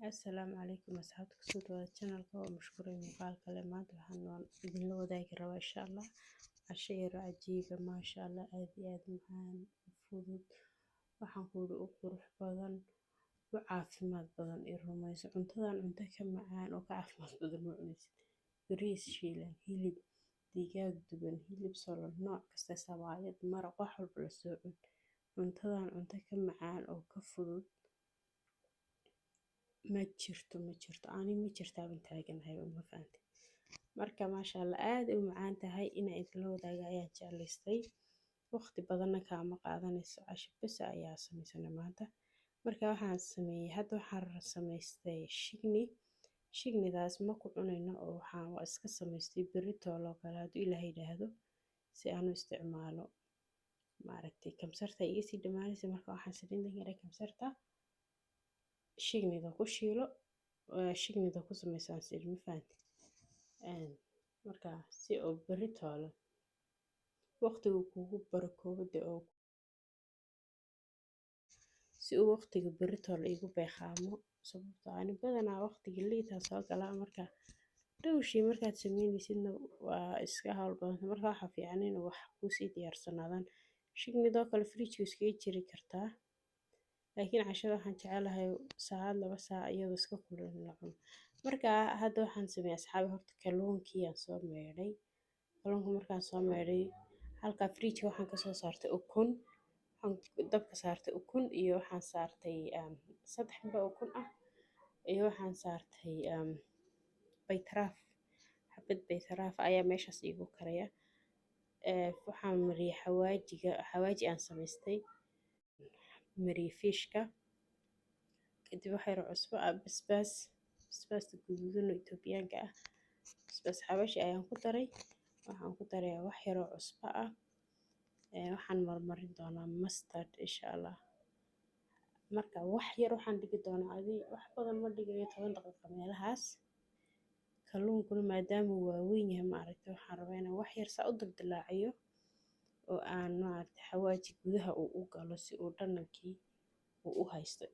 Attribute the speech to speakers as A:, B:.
A: Assalaamu calaykum asxaabta kusoo dhawaada channelka waa mashquulin muuqaal kale maanta waxaan idinla wadaagi rabaa insha Allah casho yar oo cajiiba maasha Allah aad iyo aad macaan fudud waxaan kuugu u qurux badan u caafimaad badan iyo rumayso cuntadan cunto ka macaan oo ka caafimaad badan ma cunaysid bariis shiilan hilib digaag duban hilib solo nooc kasta sabaayad maraq wax walba la soo cuntadan cunto ka macaan oo ka fudud ma jirto ani ma jirto aan taaganahay ma fahanti marka maasha Allah aad u macaan tahay inay idinla wadaaga ayaan jeclaystay waqti badanna kaama qaadanayso casho bas ayaa samaysanay maanta marka waxaan sameeyay hadda waxaan samaystay shignidaas ma ku cunayno oo waxaan iska samaystay berrito loo kala hadduu ilaahay yiraahdo si aan u isticmaalo maaragtay kamsarta iga sii dhamaanaysa marka waxaan saliidan yaray kamsarta shignida ku shiilo shignida ku samaysan saliid ma fahanti marka si oo berrito waqtigu kugu barakoodo oo si uu waqtiga berrito igu beeqaamo sababtoo ah badanaa waqtiga liita soo gala marka dhowshii markaad sameynaysidna waa iska hawl badan marka waxa fiican in wax ku sii diyaarsanaadaan shignidoo kale fridge iska jiri kartaa laakiin cashada waxaan jecelahay saacad 2 saac iyadoo iska kulul la cuno marka hadda waxaan sameeyay asxaabi horta kalluunkii aan soo meedhay kalluunka markaan soo meedhay halka fridge waxaan ka soo saartay ukun waxaan dabka saartay ukun iyo waxaan saartay 3 xabbo ukun ah iyo waxaan saartay baytaraaf xabad baytaraaf ayaa meeshaas igu karaya waxaan mariyay xawaaji aan samaystay mariyay fiishka kadib waxay cusbo basbaas guduudan oo Itoobiyaanka ah basbaas xabashi ayaan ku daray waxaan ku daray wax yar oo cusbo ah waxaan marmarin doonaa mustard insha Allah marka wax yar waxaan dhigi doonaa wax badan ma dhigayo 10 daqiiqo meelahaas kalluunkuna maadaama uu waaweyn yahay maaragtay waxaan rabaa inaan wax yar saa u dildilaaciyo oo aan maaragtay xawaaji gudaha u galo si uu dhanankii u haysto